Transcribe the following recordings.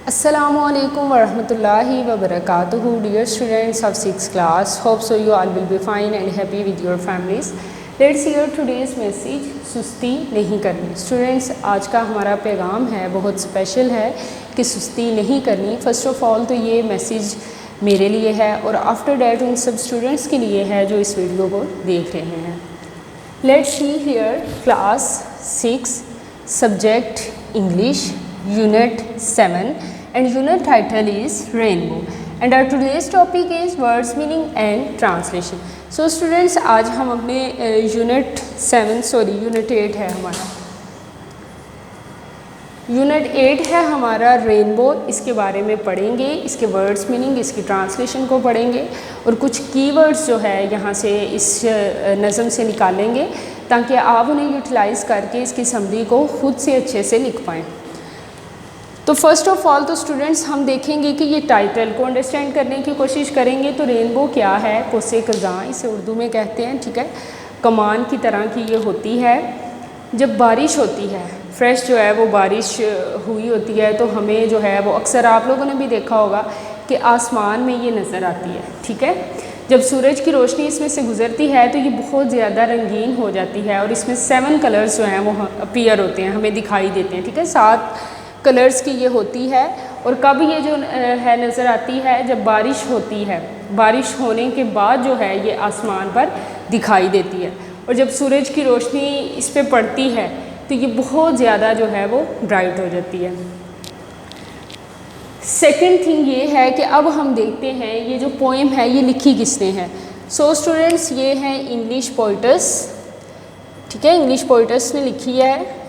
Assalamualaikum warahmatullahi wabarakatuh. Dear students of 6th class, hope so you all will be fine and happy with your families. Let's hear today's message. सुस्ती नहीं करनी. Students, आज का हमारा पैगाम है बहुत स्पेशल है कि सुस्ती नहीं करनी. फ़र्स्ट ऑफ़ ऑल तो ये मैसेज मेरे लिए है और आफ्टर डैट उन सब स्टूडेंट्स के लिए है जो इस वीडियो को देख रहे हैं. Let's see here class 6 subject English Unit 7 and unit title is Rainbow and our today's topic is words meaning and translation. So students, आज हम अपने Unit 8 है हमारा Unit 8 है हमारा रेनबो. इसके बारे में पढ़ेंगे, इसके वर्ड्स मीनिंग, इसकी ट्रांसलेशन को पढ़ेंगे और कुछ कीवर्ड्स जो है यहाँ से इस नज़म से निकालेंगे ताकि आप उन्हें यूटिलाइज़ करके इसकी समरी को खुद से अच्छे से लिख पाएँ. तो फर्स्ट ऑफ़ ऑल तो स्टूडेंट्स हम देखेंगे कि ये टाइटल को अंडरस्टैंड करने की कोशिश करेंगे. तो रेनबो क्या है? कोसे कज़ां इसे उर्दू में कहते हैं. ठीक है, कमान की तरह की ये होती है. जब बारिश होती है, फ्रेश जो है वो बारिश हुई होती है तो हमें जो है वो अक्सर आप लोगों ने भी देखा होगा कि आसमान में ये नज़र आती है. ठीक है, जब सूरज की रोशनी इसमें से गुज़रती है तो ये बहुत ज़्यादा रंगीन हो जाती है और इसमें 7 कलर्स जो हैं वो अपीयर होते हैं, हमें दिखाई देते हैं. ठीक है, 7 कलर्स की ये होती है. और कब ये जो है नज़र आती है? जब बारिश होती है. बारिश होने के बाद जो है ये आसमान पर दिखाई देती है और जब सूरज की रोशनी इस पे पड़ती है तो ये बहुत ज़्यादा जो है वो ब्राइट हो जाती है. सेकंड थिंग ये है कि अब हम देखते हैं ये जो पोएम है ये लिखी किसने है. सो स्टूडेंट्स, ये हैं इंग्लिश पोइटस. ठीक है, इंग्लिश पोइटस ने लिखी है.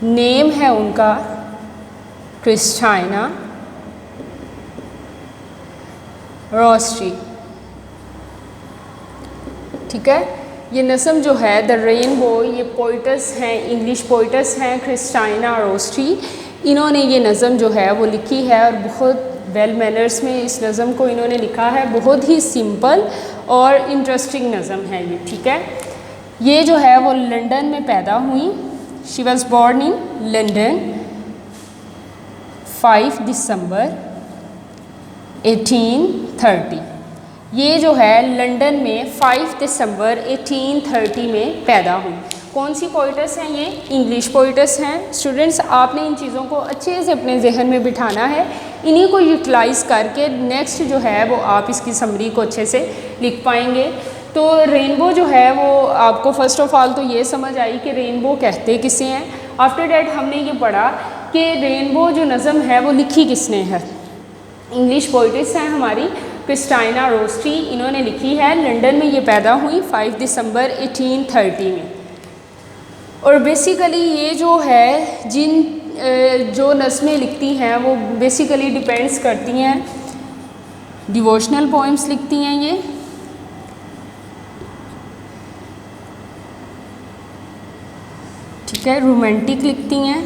नेम है उनका क्रिस्टाइना रोस्ट्री. ठीक है, ये नज़म जो है द रेनबो, ये पोइटस हैं, इंग्लिश पोइटस हैं क्रिस्टाइना रोस्ट्री. इन्होंने ये नज़म जो है वो लिखी है और बहुत वेल मैनर्स में इस नज़म को इन्होंने लिखा है. बहुत ही सिंपल और इंटरेस्टिंग नज़म है ये. ठीक है, ये जो है वो लंदन में पैदा हुई. She was born in London 5 दिसंबर 1830. ये जो है लंदन में 5 दिसंबर 1830 में पैदा हुई. कौन सी पोइटस हैं? ये इंग्लिश पोइटस हैं. स्टूडेंट्स, आपने इन चीज़ों को अच्छे से अपने जहन में बिठाना है. इन्हीं को यूटिलाइज़ करके नेक्स्ट जो है वो आप इसकी समरी को अच्छे से लिख पाएंगे. तो रेनबो जो है वो आपको फ़र्स्ट ऑफ़ ऑल तो ये समझ आई कि रेनबो कहते किसे हैं. आफ्टर डैट हमने ये पढ़ा कि रेनबो जो नज़म है वो लिखी किसने है. इंग्लिश पोइटिस हैं हमारी क्रिस्टाइना रोस्ट्री. इन्होंने लिखी है. लंदन में ये पैदा हुई 5 दिसंबर 1830 में. और बेसिकली ये जो है जो नज़में लिखती हैं वो बेसिकली डिपेंड्स करती हैं, डिवोशनल पोइम्स लिखती हैं ये. ठीक है, रोमांटिक लिखती हैं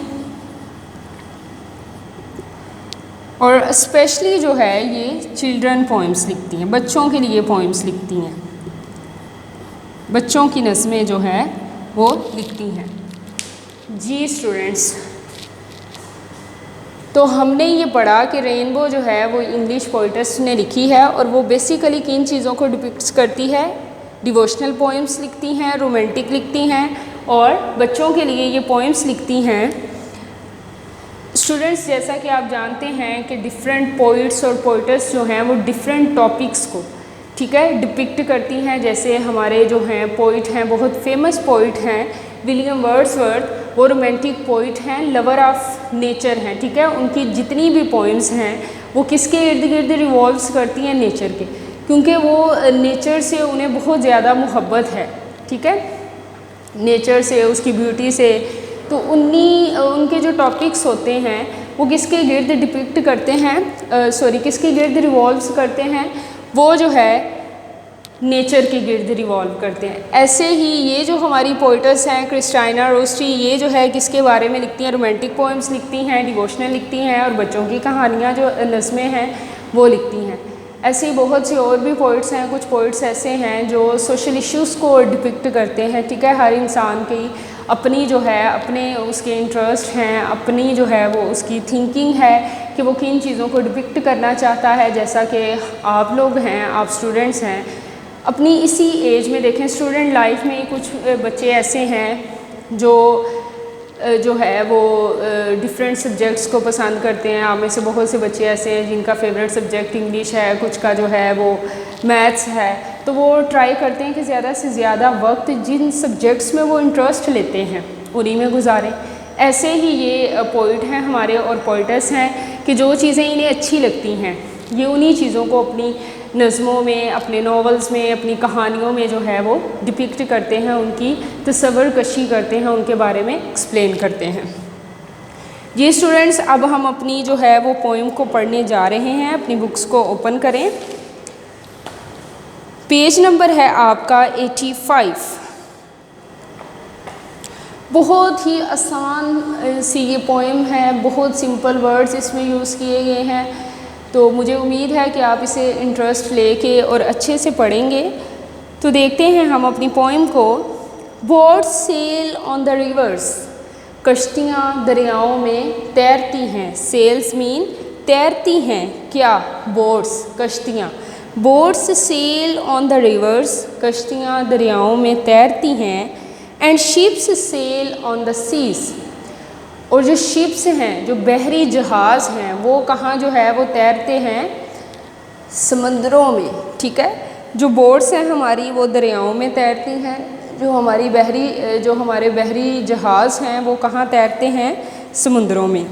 और स्पेशली जो है ये चिल्ड्रन पोइम्स लिखती हैं, बच्चों के लिए पोइम्स लिखती हैं, बच्चों की नज़में जो है वो लिखती हैं. जी स्टूडेंट्स, तो हमने ये पढ़ा कि रेनबो जो है वो इंग्लिश पोइटस ने लिखी है और वो बेसिकली किन चीज़ों को डिपिक्ट्स करती है? डिवोशनल पोइम्स लिखती हैं, रोमांटिक लिखती हैं और बच्चों के लिए ये पोइम्स लिखती हैं. स्टूडेंट्स, जैसा कि आप जानते हैं कि डिफरेंट पोइट्स और पोइटस जो हैं वो डिफरेंट टॉपिक्स को, ठीक है, डिपिक्ट करती हैं. जैसे हमारे जो हैं पोइट हैं, बहुत फेमस पोइट हैं विलियम वर्ड्सवर्थ, वो रोमांटिक पोइट हैं, लवर ऑफ नेचर हैं. ठीक है, उनकी जितनी भी पोइम्स हैं वो किसके इर्द गिर्द रिवॉल्व्स करती हैं? नेचर के, क्योंकि वो नेचर से उन्हें बहुत ज़्यादा मोहब्बत है. ठीक है, नेचर से, उसकी ब्यूटी से. तो उनके जो टॉपिक्स होते हैं वो किसके गिर्द डिपिक्ट करते हैं, किसके गिर्द रिवॉल्व करते हैं? वो जो है नेचर के गिर्द रिवॉल्व करते हैं. ऐसे ही ये जो हमारी पोइटस हैं क्रिस्टाइना रोस्ट्री, ये जो है किसके बारे में लिखती हैं? रोमांटिक पोइम्स लिखती हैं, डिवोशनल लिखती हैं और बच्चों की कहानियाँ जो नज़में हैं वो लिखती हैं. ऐसे ही बहुत से और भी पोइट्स हैं। कुछ पोइट्स ऐसे हैं जो सोशल इश्यूज़ को डिपिक्ट करते हैं, ठीक है। हर इंसान की अपनी जो है, अपने उसके इंटरेस्ट हैं, अपनी जो है वो उसकी थिंकिंग है कि वो किन चीज़ों को डिपिक्ट करना चाहता है। जैसा कि आप लोग हैं, आप स्टूडेंट्स हैं, अपनी इसी एज में देखें, स्टूडेंट लाइफ में कुछ बच्चे ऐसे हैं जो है वो डिफरेंट सब्जेक्ट्स को पसंद करते हैं। आप में से बहुत से बच्चे ऐसे हैं जिनका फेवरेट सब्जेक्ट इंग्लिश है, कुछ का जो है वो मैथ्स है। तो वो ट्राई करते हैं कि ज़्यादा से ज़्यादा वक्त जिन सब्जेक्ट्स में वो इंटरेस्ट लेते हैं उन्हीं में गुजारें। ऐसे ही ये पोइट हैं हमारे और पोइटस हैं कि जो चीज़ें इन्हें अच्छी लगती हैं ये उन्हीं चीज़ों को अपनी नज़मों में, अपने नॉवेल्स में, अपनी कहानियों में जो है वो डिपिक्ट करते हैं, उनकी तस्वर कशी करते हैं, उनके बारे में एक्सप्लेन करते हैं। जी स्टूडेंट्स, अब हम अपनी जो है वो पोइम को पढ़ने जा रहे हैं। अपनी बुक्स को ओपन करें। पेज नंबर है आपका 85। बहुत ही आसान सी ये पोइम है, बहुत सिंपल वर्ड्स इसमें यूज़ किए गए हैं। तो मुझे उम्मीद है कि आप इसे इंटरेस्ट लेके और अच्छे से पढ़ेंगे। तो देखते हैं हम अपनी पोइम को। Boats sail on the rivers, कश्तियाँ दरियाओं में तैरती हैं। सेल्स मीन तैरती हैं क्या? बोट्स, कश्तियाँ। Boats sail on the rivers, कश्तियाँ दरियाओं में तैरती हैं। And ships sail on the seas, और जो शिप्स हैं, जो बहरी जहाज़ हैं, वो कहाँ जो है वो तैरते हैं? समंदरों में, ठीक है। जो बोट्स हैं हमारी वो दरियाओं में तैरती हैं। जो हमारे बहरी जहाज़ हैं वो कहाँ तैरते हैं? समुद्रों में।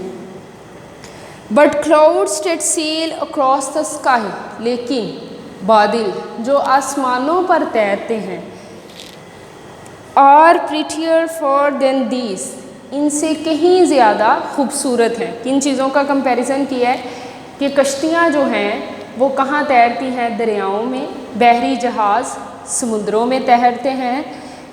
But clouds that sail across the sky, लेकिन बादल जो आसमानों पर तैरते हैं, are prettier for than these, इनसे कहीं ज़्यादा खूबसूरत हैं। किन चीज़ों का कंपैरिजन किया है कि कश्तियाँ जो हैं वो कहाँ तैरती हैं? दरियाओं में। बहरी जहाज़ समुद्रों में तैरते हैं,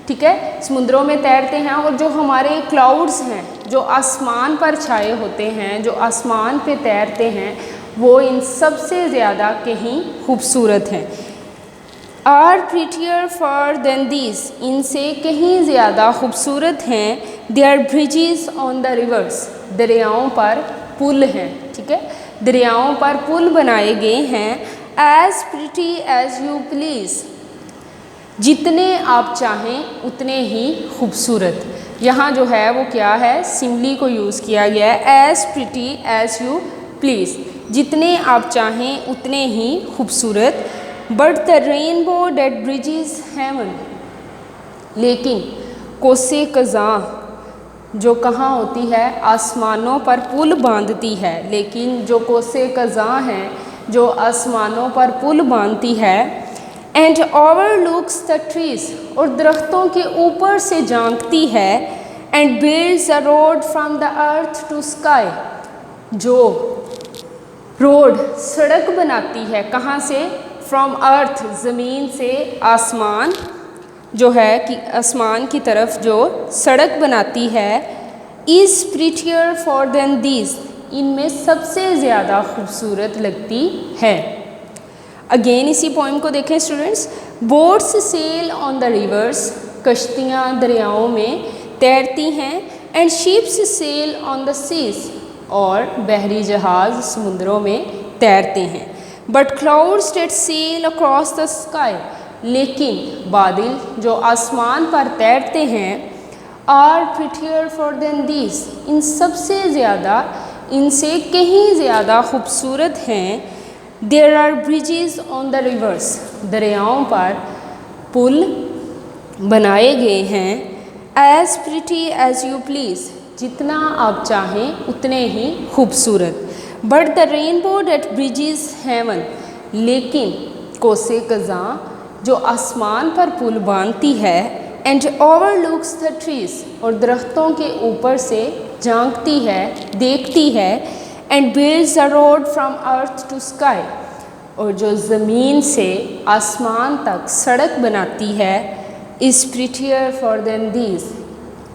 ठीक है, समुद्रों में तैरते हैं। और जो हमारे क्लाउड्स हैं, जो आसमान पर छाए होते हैं, जो आसमान पे तैरते हैं, वो इन सबसे ज़्यादा कहीं खूबसूरत हैं। Are prettier for than these, इनसे कहीं ज़्यादा खूबसूरत हैं। There bridges on the rivers, दरियाओं पर पुल हैं, ठीक है, दरियाओं पर पुल बनाए गए हैं। As pretty as you please, जितने आप चाहें उतने ही खूबसूरत। यहाँ जो है वो क्या है? सिमली को यूज़ किया गया है। As pretty as you please, जितने आप चाहें उतने ही खूबसूरत। But the rainbow that bridges heaven, लेकिन कोसे कज़ां जो कहाँ होती है? आसमानों पर पुल बांधती है। लेकिन जो कोसे कज़ां हैं, जो आसमानों पर पुल बांधती है। एंड ओवरलुक्स द ट्रीज, और दरख्तों के ऊपर से झांकती है। And builds a road from the earth to sky, जो रोड सड़क बनाती है कहाँ से? फ्रॉम अर्थ, ज़मीन से आसमान जो है कि आसमान की तरफ जो सड़क बनाती है। Is prettier for than these, इनमें सबसे ज़्यादा खूबसूरत लगती है। अगेन इसी पोइम को देखें students. Boats sail on the rivers, कश्तियाँ दरियाओं में तैरती हैं। And ships sail on the seas, और बहरी जहाज़ समुद्रों में तैरते हैं। But clouds that sail across the sky, लेकिन बादल जो आसमान पर तैरते हैं। Are prettier for than these, इन सबसे ज़्यादा, इनसे कहीं ज़्यादा खूबसूरत हैं। There are bridges on the rivers, दरियाओं पर पुल बनाए गए हैं। As pretty as you please, जितना आप चाहें उतने ही खूबसूरत। But the rainbow that bridges heaven, लेकिन कोसे कज़ां जो आसमान पर पुल बांधती है। एंड ओवरलुक्स द ट्रीज, और दरख्तों के ऊपर से झांकती है, देखती है। And builds a road from earth to sky, और जो ज़मीन से आसमान तक सड़क बनाती है। Is prettier for than these,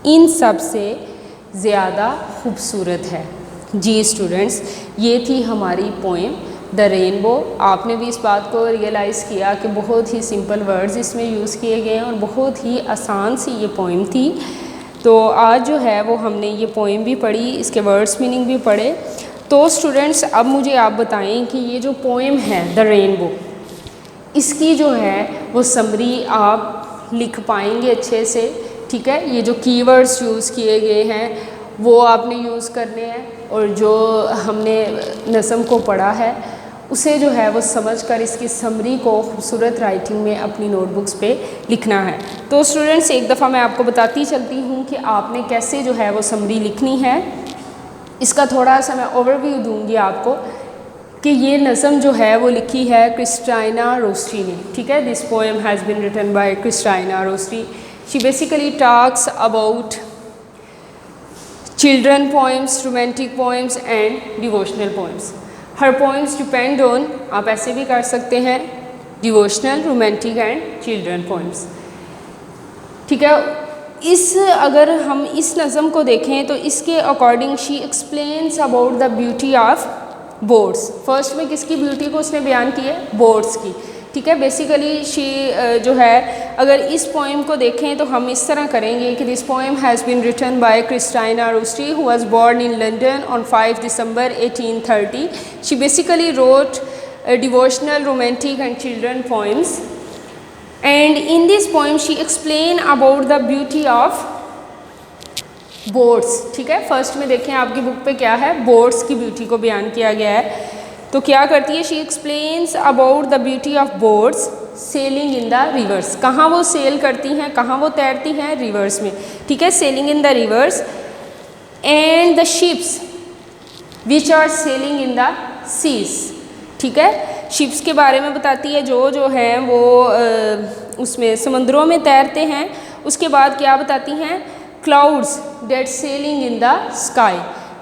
इन सब से ज़्यादा खूबसूरत है। जी स्टूडेंट्स, ये थी हमारी पोएम द रेनबो। आपने भी इस बात को रियलाइज़ किया कि बहुत ही सिंपल वर्ड्स इसमें यूज़ किए गए हैं और बहुत ही आसान सी ये पोइम थी। तो आज जो है वो हमने ये पोइम भी पढ़ी, इसके वर्ड्स मीनिंग भी पढ़े। तो स्टूडेंट्स अब मुझे आप बताएं कि ये जो पोइम है द रेनबो, इसकी जो है वो समरी आप लिख पाएंगे अच्छे से, ठीक है। ये जो कीवर्ड्स यूज़ किए गए हैं वो आपने यूज़ करने हैं और जो हमने नज़म को पढ़ा है उसे जो है वो समझकर इसकी समरी को खूबसूरत राइटिंग में अपनी नोटबुक्स पे लिखना है। तो स्टूडेंट्स एक दफ़ा मैं आपको बताती चलती हूँ कि आपने कैसे जो है वो समरी लिखनी है। इसका थोड़ा सा मैं ओवरव्यू दूँगी आपको कि ये नज़म जो है वो लिखी है क्रिस्टाइना रोस्ट्री ने, ठीक है। This poem has been written by Christina Rossetti. She basically talks about children poems, romantic poems and devotional poems. Her poems depend on, आप ऐसे भी कर सकते हैं, devotional, romantic and children poems, ठीक है। अगर हम इस नज़म को देखें तो इसके according she explains about the beauty of boards. First में किसकी ब्यूटी को उसने बयान की है? बोर्ड्स की, ठीक है। बेसिकली शी जो है अगर इस पोएम को देखें तो हम इस तरह करेंगे कि this poem has been written by Christina Rossetti who was born in London on 5 December 1830। She basically wrote devotional, romantic and children poems and in this poem she explain about the beauty of boards, ठीक है। First में देखें आपकी book पे क्या है, boards की beauty को बयान किया गया है। तो क्या करती है? She explains about the beauty of boards selling in the reverse. कहाँ वो सेल करती हैं, कहाँ वो तैरती हैं? रिवर्स में, ठीक है। Sailing in the rivers and the ships which are sailing in the seas, ठीक है। शिप्स के बारे में बताती है जो हैं वो उसमें समुद्रों में तैरते हैं। उसके बाद क्या बताती हैं? Clouds that sailing in the sky,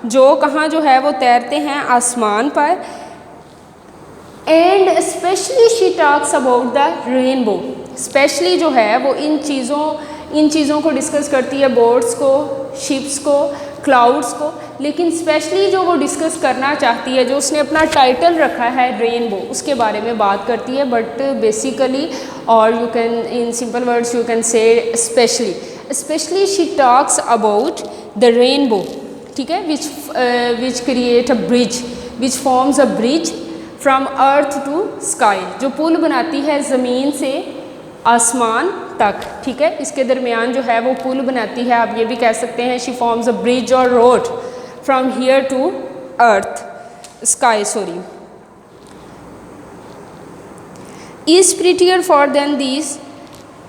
जो कहाँ जो है वो तैरते हैं आसमान पर। And specially she talks about the rainbow. Specially जो है वो इन चीज़ों को डिस्कस करती है, बोर्ड्स को, शिप्स को, क्लाउड्स को। लेकिन स्पेशली जो वो डिस्कस करना चाहती है, जो उसने अपना टाइटल रखा है रेनबो, उसके बारे में बात करती है। बट बेसिकली और you can in simple words you can say specially she talks about the rainbow, ठीक है, which create a bridge which forms a bridge from earth to sky, जो पुल बनाती है ज़मीन से आसमान तक, ठीक है। इसके दरमियान जो है वो पुल बनाती है, आप ये भी कह सकते हैं शी फॉर्म्स अ ब्रिज और road from here to earth sky is prettier for than this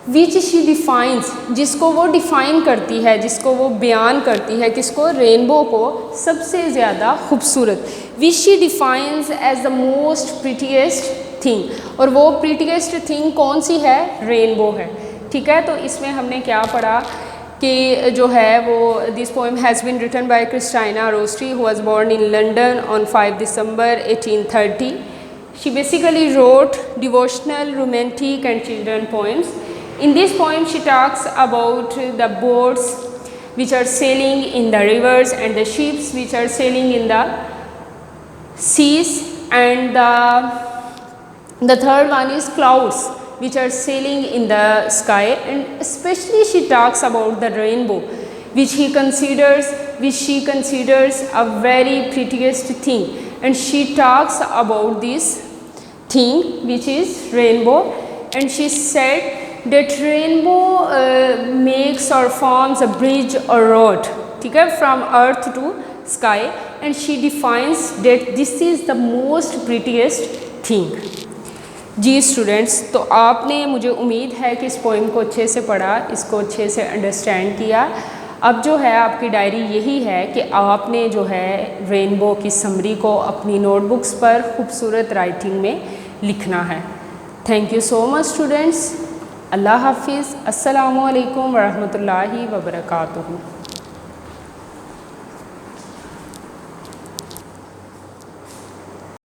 which she defines, जिसको वो डिफ़ाइन करती है, जिसको वो बयान करती है, किसको? रेनबो को सबसे ज़्यादा खूबसूरत। Which she defines as the most prettiest thing, और वो प्रिटीएस्ट थिंग कौन सी है? रेनबो है, ठीक है। तो इसमें हमने क्या पढ़ा कि जो है वो this poem has been written by Christina Rossetti who was born in London on 5 December 1830। She basically wrote devotional, romantic and children poems. In this poem she talks about the boats which are sailing in the rivers and the ships which are sailing in the seas, and the third one is clouds which are sailing in the sky, and especially she talks about the rainbow which she considers a very prettiest thing, and she talks about this thing which is rainbow, and she said that rainbow makes or forms a bridge or road, ठीक है, from earth to sky, and she defines that this is the most prettiest thing। जी students, तो आपने, मुझे उम्मीद है कि इस पोइम को अच्छे से पढ़ा, इसको अच्छे से अंडरस्टैंड किया। अब जो है आपकी डायरी यही है कि आपने जो है रेनबो की समरी को अपनी नोटबुक्स पर खूबसूरत राइटिंग में लिखना है। Thank you so much students. अल्लाह हाफिज़। अस्सलामु अलैकुम वरहमतुल्लाहि वबरकातुहू।